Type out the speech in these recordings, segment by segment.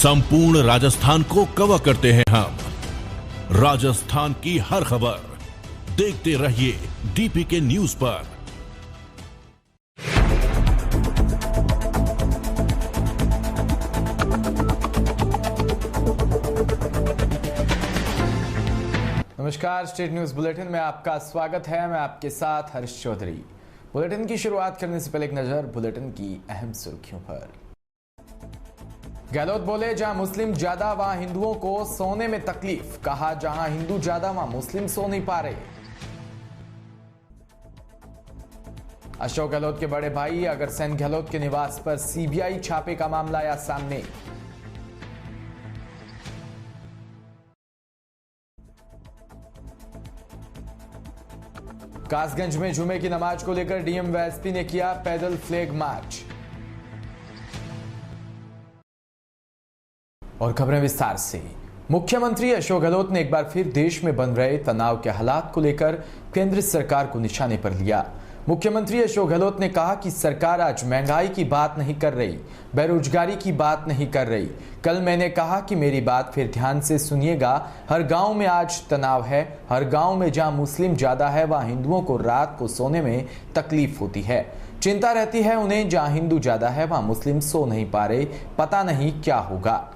संपूर्ण राजस्थान को कवर करते हैं हम। राजस्थान की हर खबर देखते रहिए डीपीके न्यूज पर। नमस्कार, स्टेट न्यूज बुलेटिन में आपका स्वागत है। मैं आपके साथ हर्ष चौधरी। बुलेटिन की शुरुआत करने से पहले एक नजर बुलेटिन की अहम सुर्खियों पर। गहलोत बोले, जहां मुस्लिम ज्यादा वहां हिंदुओं को सोने में तकलीफ। कहा, जहां हिंदू ज्यादा वहां मुस्लिम सो नहीं पा रहे। अशोक गहलोत के बड़े भाई अगरसेन गहलोत के निवास पर सीबीआई छापे का मामला आया सामने। कासगंज में जुमे की नमाज को लेकर डीएम व एसपी ने किया पैदल फ्लैग मार्च। और खबरें विस्तार से। मुख्यमंत्री अशोक गहलोत ने एक बार फिर देश में बन रहे तनाव के हालात को लेकर केंद्र सरकार को निशाने पर लिया। मुख्यमंत्री अशोक गहलोत ने कहा कि सरकार आज महंगाई की बात नहीं कर रही, बेरोजगारी की बात नहीं कर रही। कल मैंने कहा कि मेरी बात फिर ध्यान से सुनिएगा। हर गांव में आज तनाव है। हर गांव में जहां मुस्लिम ज्यादा है वहां हिंदुओं को रात को सोने में तकलीफ होती है, चिंता रहती है उन्हें। जहां हिंदू ज्यादा है वहां मुस्लिम सो नहीं पा रहे, पता नहीं क्या होगा।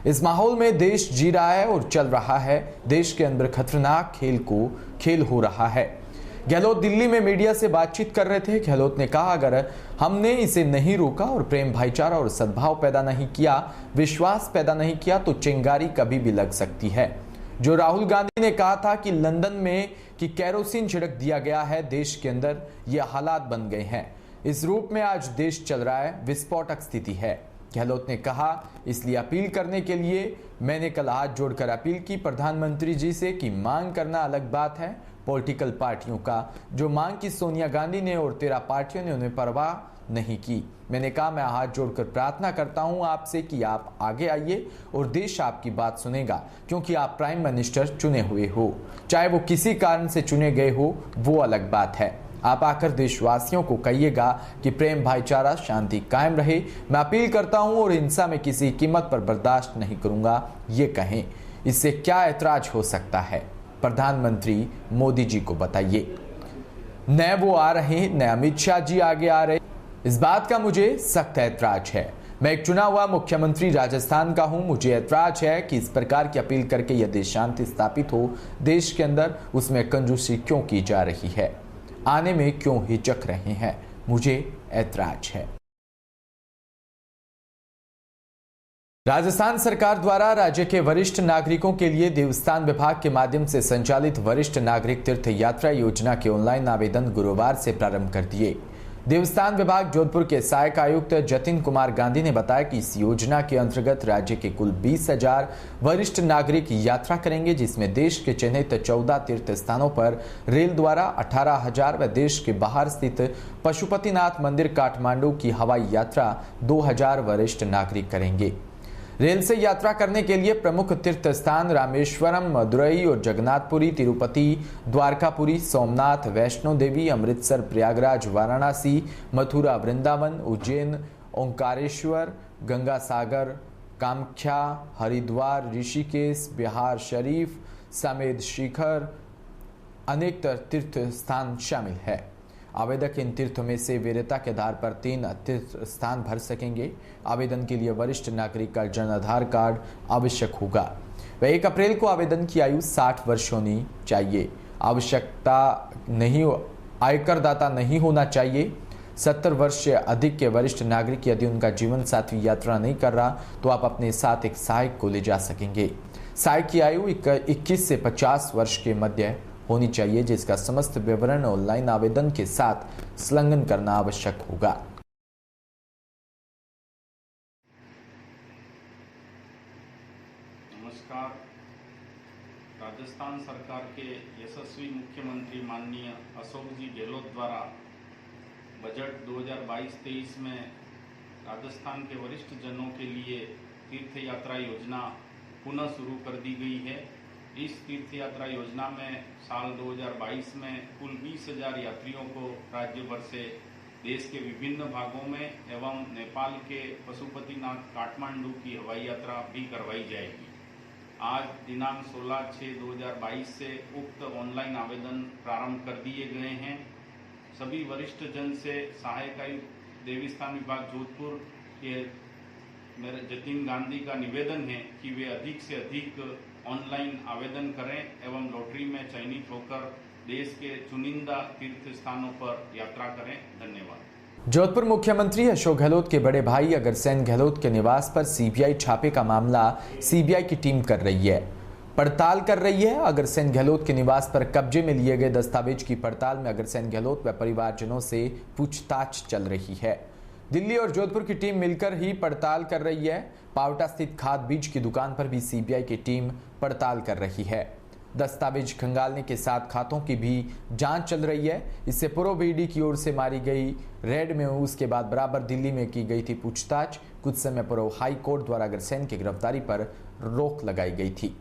इस माहौल में देश जी रहा है और चल रहा है। देश के अंदर खतरनाक खेल हो रहा है। गहलोत दिल्ली में मीडिया से बातचीत कर रहे थे। गहलोत ने कहा, अगर हमने इसे नहीं रोका और प्रेम, भाईचारा और सद्भाव पैदा नहीं किया, विश्वास पैदा नहीं किया, तो चिंगारी कभी भी लग सकती है। जो राहुल गांधी ने कहा था कि लंदन में कि कैरोसिन छिड़क दिया गया है, देश के अंदर ये हालात बन गए हैं। इस रूप में आज देश चल रहा है, विस्फोटक स्थिति है। गहलोत ने कहा, इसलिए अपील करने के लिए मैंने कल हाथ जोड़कर अपील की प्रधानमंत्री जी से कि मांग करना अलग बात है, पॉलिटिकल पार्टियों का जो मांग की सोनिया गांधी ने और 13 पार्टियों ने उन्हें परवाह नहीं की। मैंने कहा, मैं हाथ जोड़कर प्रार्थना करता हूं आपसे कि आप आगे आइए और देश आपकी बात सुनेगा, क्योंकि आप प्राइम मिनिस्टर चुने हुए हो। चाहे वो किसी कारण से चुने गए हो, वो अलग बात है। आप आकर देशवासियों को कहिएगा कि प्रेम, भाईचारा, शांति कायम रहे। मैं अपील करता हूं और हिंसा में किसी कीमत पर बर्दाश्त नहीं करूंगा, ये कहें। इससे क्या ऐतराज हो सकता है? प्रधानमंत्री मोदी जी को बताइए। न वो आ रहे, न अमित शाह जी आगे आ रहे, इस बात का मुझे सख्त ऐतराज है। मैं एक चुना हुआ मुख्यमंत्री राजस्थान का हूं। मुझे ऐतराज है कि इस प्रकार की अपील करके यदि शांति स्थापित हो देश के अंदर, उसमें कंजूसी क्यों की जा रही है, आने में क्यों हिचक रहे हैं, मुझे ऐतराज है। राजस्थान सरकार द्वारा राज्य के वरिष्ठ नागरिकों के लिए देवस्थान विभाग के माध्यम से संचालित वरिष्ठ नागरिक तीर्थ यात्रा योजना के ऑनलाइन आवेदन गुरुवार से प्रारंभ कर दिए। देवस्थान विभाग जोधपुर के सहायक आयुक्त जतिन कुमार गांधी ने बताया कि इस योजना के अंतर्गत राज्य के कुल 20,000 वरिष्ठ नागरिक यात्रा करेंगे, जिसमें देश के चिन्हित 14 तीर्थ स्थानों पर रेल द्वारा 18,000 व देश के बाहर स्थित पशुपतिनाथ मंदिर काठमांडू की हवाई यात्रा 2,000 वरिष्ठ नागरिक करेंगे। रेल से यात्रा करने के लिए प्रमुख तीर्थ स्थान रामेश्वरम, मदुरई और जगन्नाथपुरी, तिरुपति, द्वारकापुरी, सोमनाथ, वैष्णो देवी, अमृतसर, प्रयागराज, वाराणसी, मथुरा, वृंदावन, उज्जैन, ओंकारेश्वर, गंगा सागर, कामाख्या, हरिद्वार, ऋषिकेश, बिहार शरीफ समेत शिखर अनेक तीर्थ स्थान शामिल है। आवेदक इन तीर्थों में से वीरता के आधार पर 3 तीर्थ स्थान भर सकेंगे। आवेदन के लिए वरिष्ठ नागरिक का जन आधार कार्ड आवश्यक होगा। वह 1 अप्रैल को आवेदन की आयु 60 वर्ष होनी चाहिए। आवश्यकता नहीं, आयकरदाता नहीं होना चाहिए। 70 वर्ष से अधिक के वरिष्ठ नागरिक यदि उनका जीवन साथी यात्रा नहीं कर रहा तो आप अपने साथ एक सहायक को ले जा सकेंगे। सहायक की आयु 21 से 50 वर्ष के मध्य होनी चाहिए, जिसका समस्त विवरण ऑनलाइन आवेदन के साथ संलग्न करना आवश्यक होगा। नमस्कार। राजस्थान सरकार के यशस्वी मुख्यमंत्री माननीय अशोक जी गहलोत द्वारा बजट 2022-23 में राजस्थान के वरिष्ठ जनों के लिए तीर्थ यात्रा योजना पुनः शुरू कर दी गई है। इस तीर्थ यात्रा योजना में साल 2022 में कुल 20,000 यात्रियों को राज्य भर से देश के विभिन्न भागों में एवं नेपाल के पशुपतिनाथ काठमांडू की हवाई यात्रा भी करवाई जाएगी। आज दिनांक 16/6/2022 से उक्त ऑनलाइन आवेदन प्रारंभ कर दिए गए हैं। सभी वरिष्ठ जन से सहायक आयुक्त देवस्थान विभाग जोधपुर के मेरे जतिन गांधी का निवेदन है कि वे अधिक से अधिक ऑनलाइन आवेदन करें एवं लॉटरी में चयनित होकर देश के चुनिंदा तीर्थ स्थानों पर यात्रा करें। धन्यवाद। जोधपुर मुख्यमंत्री अशोक गहलोत के बड़े भाई अगरसेन गहलोत के निवास पर सीबीआई छापे का मामला सीबीआई की टीम पड़ताल कर रही है। अगरसेन गहलोत के निवास पर कब्जे में लिए गए दस्तावेज की पड़ताल में अगरसेन गहलोत व परिवारजनों से पूछताछ चल रही है। दिल्ली और जोधपुर की टीम मिलकर ही पड़ताल कर रही है। पावटा स्थित खाद बीज की दुकान पर भी सीबीआई की टीम पड़ताल कर रही है। दस्तावेज खंगालने के साथ खातों की भी जांच चल रही है। इससे पूर्व ईडी की ओर से मारी गई रेड में उसके बाद बराबर दिल्ली में की गई थी पूछताछ। कुछ समय पूर्व हाई कोर्ट द्वारा अगरसेन की गिरफ्तारी पर रोक लगाई गई थी।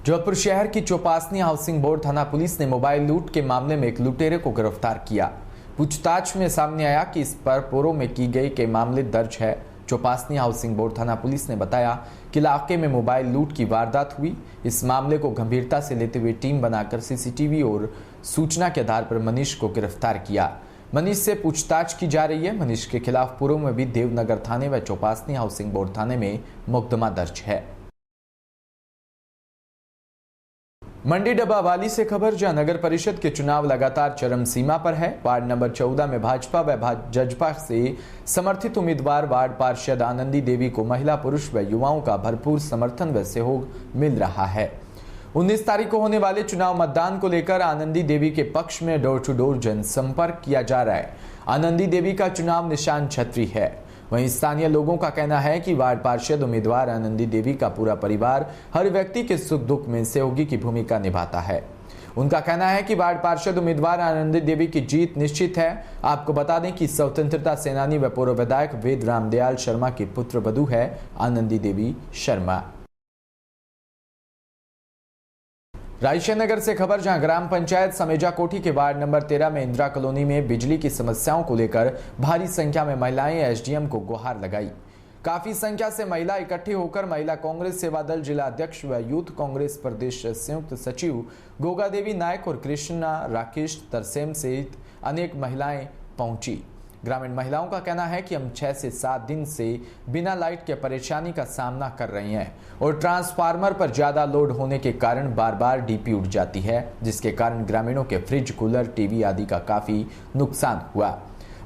जोधपुर शहर की चौपासनी हाउसिंग बोर्ड थाना पुलिस ने मोबाइल लूट के मामले में एक लुटेरे को गिरफ्तार किया। पूछताछ में सामने आया कि इस पर पूर्व में की गई के मामले दर्ज है। चौपासनी हाउसिंग बोर्ड थाना पुलिस ने बताया कि इलाके में मोबाइल लूट की वारदात हुई। इस मामले को गंभीरता से लेते हुए टीम बनाकर सीसीटीवी और सूचना के आधार पर मनीष को गिरफ्तार किया। मनीष से पूछताछ की जा रही है। मनीष के खिलाफ पूर्व में भी देवनगर थाने व चौपासनी हाउसिंग बोर्ड थाने में मुकदमा दर्ज है। मंडी डब्बावाली से खबर, जहां नगर परिषद के चुनाव लगातार चरम सीमा पर है। वार्ड नंबर 14 में भाजपा व जजपा से समर्थित उम्मीदवार वार्ड पार्षद आनंदी देवी को महिला, पुरुष व युवाओं का भरपूर समर्थन व सहयोग मिल रहा है। 19 तारीख को होने वाले चुनाव मतदान को लेकर आनंदी देवी के पक्ष में डोर टू डोर जनसंपर्क किया जा रहा है। आनंदी देवी का चुनाव निशान छतरी है। वहीं स्थानीय लोगों का कहना है कि वार्ड पार्षद उम्मीदवार आनंदी देवी का पूरा परिवार हर व्यक्ति के सुख दुख में सहयोगी की भूमिका निभाता है। उनका कहना है कि वार्ड पार्षद उम्मीदवार आनंदी देवी की जीत निश्चित है। आपको बता दें कि स्वतंत्रता सेनानी व पूर्व विधायक वेद रामदयाल शर्मा की पुत्र वधू है आनंदी देवी शर्मा। रायशेर नगर से खबर, जहां ग्राम पंचायत समेजा कोठी के वार्ड नंबर 13 में इंदिरा कॉलोनी में बिजली की समस्याओं को लेकर भारी संख्या में महिलाएं एसडीएम को गुहार लगाई। काफी संख्या से महिला इकट्ठी होकर महिला कांग्रेस सेवा दल जिला अध्यक्ष व यूथ कांग्रेस प्रदेश संयुक्त सचिव गोगा देवी नायक और कृष्णा राकेश तरसेम सहित अनेक महिलाएं पहुंची। ग्रामीण महिलाओं का कहना है कि हम 6 से 7 दिन से बिना लाइट के परेशानी का सामना कर रही हैं और ट्रांसफार्मर पर ज्यादा लोड होने के कारण बार बार डीपी उठ जाती है, जिसके कारण ग्रामीणों के फ्रिज, कूलर, टीवी आदि का काफी नुकसान हुआ।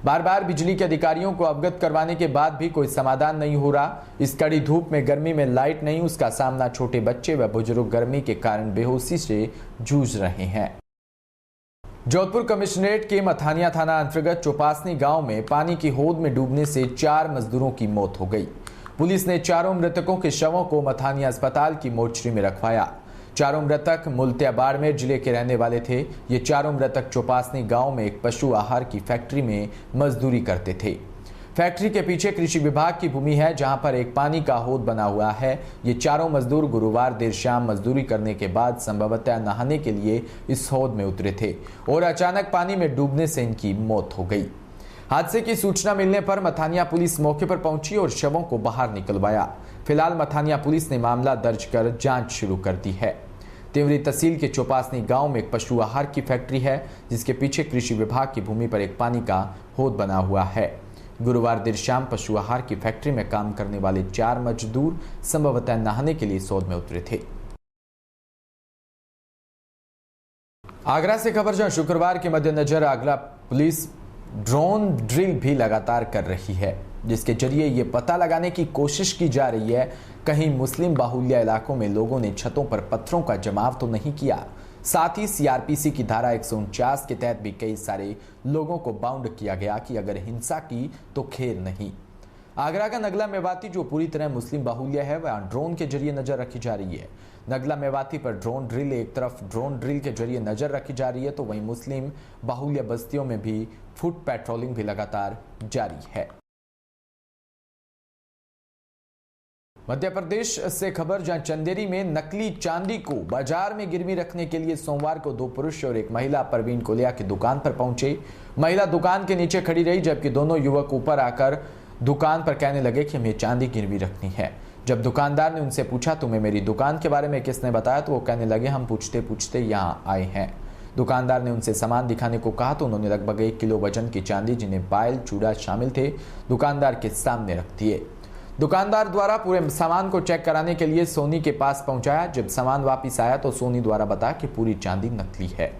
बार बार बिजली के अधिकारियों को अवगत करवाने के बाद भी कोई समाधान नहीं हो रहा। इस कड़ी धूप में गर्मी में लाइट नहीं, उसका सामना छोटे बच्चे व बुजुर्ग गर्मी के कारण बेहोशी से जूझ रहे हैं। जोधपुर कमिश्नरेट के मथानिया थाना अंतर्गत चौपासनी गांव में पानी की होद में डूबने से 4 मजदूरों की मौत हो गई। पुलिस ने चारों मृतकों के शवों को मथानिया अस्पताल की मोर्चरी में रखवाया। चारों मृतक मुल्तिया बाड़मेर जिले के रहने वाले थे। ये चारों मृतक चौपासनी गांव में एक पशु आहार की फैक्ट्री में मजदूरी करते थे। फैक्ट्री के पीछे कृषि विभाग की भूमि है, जहां पर एक पानी का होद बना हुआ है। ये चारों मजदूर गुरुवार देर शाम मजदूरी करने के बाद संभवतः नहाने के लिए इस होद में उतरे थे और अचानक पानी में डूबने से इनकी मौत हो गई। हादसे की सूचना मिलने पर मथानिया पुलिस मौके पर पहुंची और शवों को बाहर निकलवाया। फिलहाल मथानिया पुलिस ने मामला दर्ज कर जांच शुरू कर दी है। तिवरी तहसील के चौपासनी गांव में एक पशु आहार की फैक्ट्री है, जिसके पीछे कृषि विभाग की भूमि पर एक पानी का होद बना हुआ है। गुरुवार देर शाम पशु आहार की फैक्ट्री में काम करने वाले 4 मजदूर संभवतः नहाने के लिए सौद में उतरे थे। आगरा से खबर, जहां शुक्रवार के मद्देनजर आगरा पुलिस ड्रोन ड्रिल भी लगातार कर रही है, जिसके जरिए ये पता लगाने की कोशिश की जा रही है कहीं मुस्लिम बाहुल्य इलाकों में लोगों ने छतों पर पत्थरों का जमाव तो नहीं किया। साथ ही सीआरपीसी की धारा 149 के तहत भी कई सारे लोगों को बाउंड किया गया कि अगर हिंसा की तो खेल नहीं। आगरा का नगला मेवाती जो पूरी तरह मुस्लिम बाहुल्य है, वह ड्रोन के जरिए नजर रखी जा रही है। नगला मेवाती पर ड्रोन ड्रिल, एक तरफ ड्रोन ड्रिल के जरिए नजर रखी जा रही है, तो वहीं मुस्लिम बाहुल्य बस्तियों में भी फुट पेट्रोलिंग भी लगातार जारी है। मध्य प्रदेश से खबर, जहां चंदेरी में नकली चांदी को बाजार में गिरवी रखने के लिए सोमवार को 2 पुरुष और एक महिला परवीन कोलिया की दुकान पर पहुंचे। महिला दुकान के नीचे खड़ी रही, जबकि दोनों युवक ऊपर आकर दुकान पर कहने लगे कि हमें चांदी गिरवी रखनी है। जब दुकानदार ने उनसे पूछा तुम्हें मेरी दुकान के बारे में किसने बताया, तो वो कहने लगे हम पूछते पूछते यहाँ आए हैं। दुकानदार ने उनसे सामान दिखाने को कहा तो उन्होंने लगभग 1 किलो वजन की चांदी, जिन्हें पायल चूड़ा शामिल थे, दुकानदार के सामने रख दिए। दुकानदार द्वारा पूरे सामान को चेक कराने के लिए सोनी के पास पहुंचाया। जब सामान वापस आया तो सोनी द्वारा बताया कि पूरी चांदी नकली है।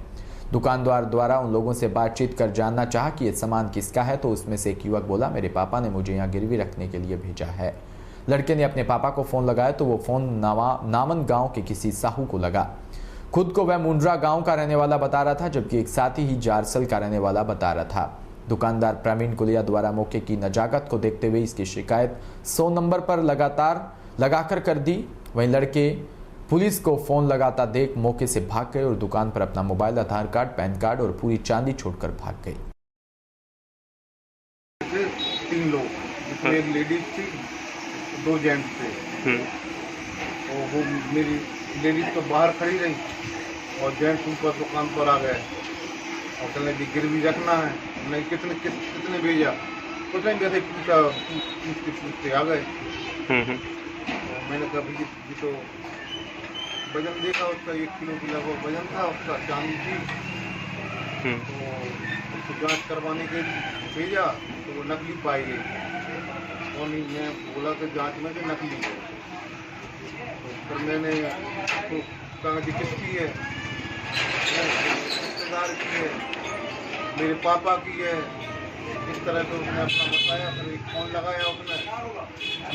दुकानदार द्वारा उन लोगों से बातचीत कर जानना चाहा कि यह सामान किसका है, तो उसमें से एक युवक बोला मेरे पापा ने मुझे यहाँ गिरवी रखने के लिए भेजा है। लड़के ने अपने पापा को फोन लगाया तो वो फोन नामन गांव के किसी साहू को लगा। खुद को वह मुंड्रा गांव का रहने वाला बता रहा था, जबकि एक साथी ही जारसल का रहने वाला बता रहा था। दुकानदार प्रवीण कोलिया द्वारा मौके की नजाकत को देखते हुए इसकी शिकायत 100 नंबर पर लगाकर कर दी। वहीं लड़के पुलिस को फोन लगाता देख मौके से भाग गए और दुकान पर अपना मोबाइल, आधार कार्ड, पैन कार्ड और पूरी चांदी छोड़कर भाग गए। 3 लोग, एक लेडीज थी, 2 जेंट्स थे। और वो मेरी लेडीज तो बाहर खड़ी रही और जेंट्स ऊपर दुकान पर आ गए और कहने लगे गिरवी रखना है। नहीं कितने भेजा, कुछ नहीं भेजा, पूछते आ गए। मैंने कहा भाई ये तो वजन देखा, उसका 1 किलो की लगभग वजन था, उसका चांदी थी। तो उसको जांच करवाने के भेजा तो वो नकली पाई गई। और मैं बोला कि जांच में कि नकली है। तो फिर मैंने उसको कहा कि किसकी है, रिश्तेदार की है, मेरे पापा की है। इस तरह से उसने अपना बताया। फिर एक फ़ोन लगाया उसने,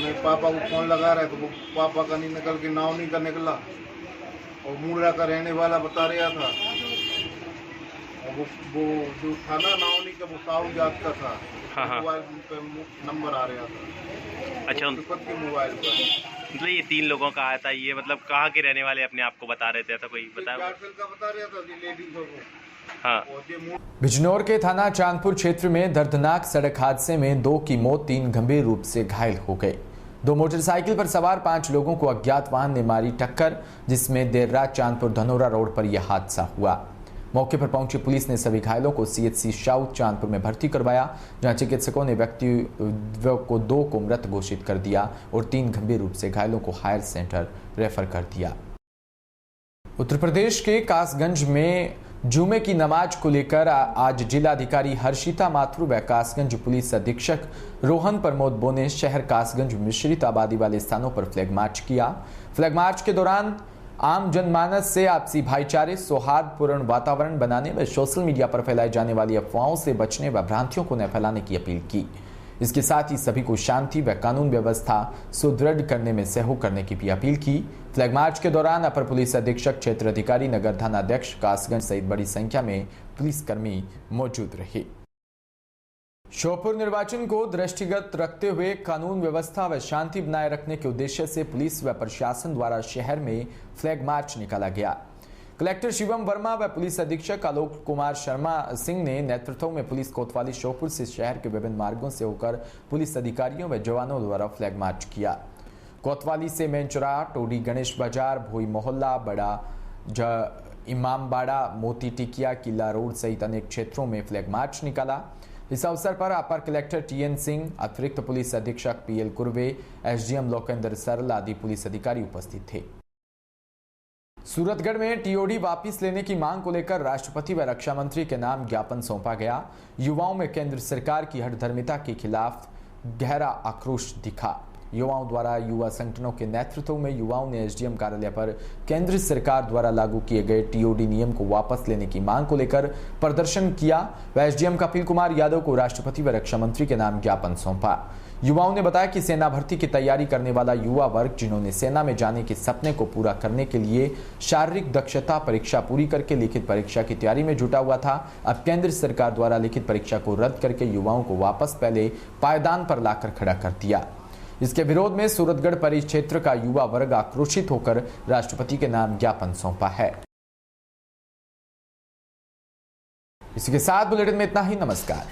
मेरे पापा को फ़ोन लगा रहा है तो वो पापा का नहीं निकल के नावनी का निकला और मुंड्रा का रहने वाला बता रहा था। और वो जो था ना नावनी का, वो साहू जात का था। मोबाइल पे नंबर आ रहा था। अच्छा, के मोबाइल पर मतलब ये 3 लोगों का आया था। ये मतलब कहाँ के रहने वाले अपने आप को बता रहे थे, ऐसा कोई बताया? का बता रहा था लेडीज को। हाँ। बिजनौर के थाना चांदपुर क्षेत्र में दर्दनाक सड़क हादसे में 2 की मौत, 3 गंभीर रूप से घायल हो गए। 2 मोटरसाइकिल पर सवार 5 लोगों को अज्ञात वाहन ने मारी टक्कर, जिसमें देर रात चांदपुर धनोरा रोड पर यह हादसा हुआ। मौके पर पहुंची पुलिस ने सभी घायलों को सीएचसी साउथ चांदपुर में भर्ती करवाया, जहां चिकित्सकों ने व्यक्ति को 2 को मृत घोषित कर दिया और 3 गंभीर रूप से घायलों को हायर सेंटर रेफर कर दिया। उत्तर प्रदेश के कासगंज में जुमे की नमाज को लेकर आज जिलाधिकारी हर्षिता माथुर व कासगंज पुलिस अधीक्षक रोहन प्रमोद बो ने शहर कासगंज मिश्रित आबादी वाले स्थानों पर फ्लैग मार्च किया। फ्लैग मार्च के दौरान आम जनमानस से आपसी भाईचारे, सौहार्दपूर्ण वातावरण बनाने व सोशल मीडिया पर फैलाई जाने वाली अफवाहों से बचने व भ्रांतियों को न फैलाने की अपील की। इसके साथ ही सभी को शांति व कानून व्यवस्था सुदृढ़ करने में सहयोग करने की भी अपील की। फ्लैग मार्च के दौरान अपर पुलिस अधीक्षक, क्षेत्र अधिकारी, नगर थाना अध्यक्ष कासगंज सहित बड़ी संख्या में पुलिसकर्मी मौजूद रहे। श्योपुर निर्वाचन को दृष्टिगत रखते हुए कानून व्यवस्था व शांति बनाए रखने के उद्देश्य से पुलिस व प्रशासन द्वारा शहर में फ्लैग मार्च निकाला गया। कलेक्टर शिवम वर्मा व पुलिस अधीक्षक आलोक कुमार शर्मा सिंह ने नेतृत्व में पुलिस कोतवाली श्योपुर से शहर के विभिन्न मार्गों से होकर पुलिस अधिकारियों व जवानों द्वारा फ्लैग मार्च किया। कोतवाली से मेन चौराहा, टोडी गणेश बाजार, भोई मोहल्ला, बड़ा इमामबाड़ा, मोती टिकिया, किला रोड सहित अनेक क्षेत्रों में फ्लैग मार्च निकाला। इस अवसर पर अपर कलेक्टर टीएन सिंह, अतिरिक्त पुलिस अधीक्षक पीएल कुर्वे, एसडीएम लोकेंद्र सरल आदि पुलिस अधिकारी उपस्थित थे। सूरतगढ़ में टीओडी वापस लेने की मांग को लेकर राष्ट्रपति व रक्षा मंत्री के नाम ज्ञापन सौंपा गया। युवाओं में केंद्र सरकार की हठधर्मिता के खिलाफ गहरा आक्रोश दिखा। युवाओं द्वारा युवा संगठनों के नेतृत्व में युवाओं ने एसडीएम कार्यालय पर केंद्र सरकार द्वारा लागू किए गए टीओडी नियम को वापस लेने की मांग को लेकर प्रदर्शन किया व एसडीएम कपिल कुमार यादव को राष्ट्रपति व रक्षा मंत्री के नाम ज्ञापन सौंपा। युवाओं ने बताया कि सेना भर्ती की तैयारी करने वाला युवा वर्ग, जिन्होंने सेना में जाने के सपने को पूरा करने के लिए शारीरिक दक्षता परीक्षा पूरी करके लिखित परीक्षा की तैयारी में जुटा हुआ था, अब केंद्र सरकार द्वारा लिखित परीक्षा को रद्द करके युवाओं को वापस पहले पायदान पर लाकर खड़ा कर दिया। इसके विरोध में सूरतगढ़ परिक्षेत्र का युवा वर्ग आक्रोशित होकर राष्ट्रपति के नाम ज्ञापन सौंपा है। इसी के साथ बुलेटिन में इतना ही। नमस्कार।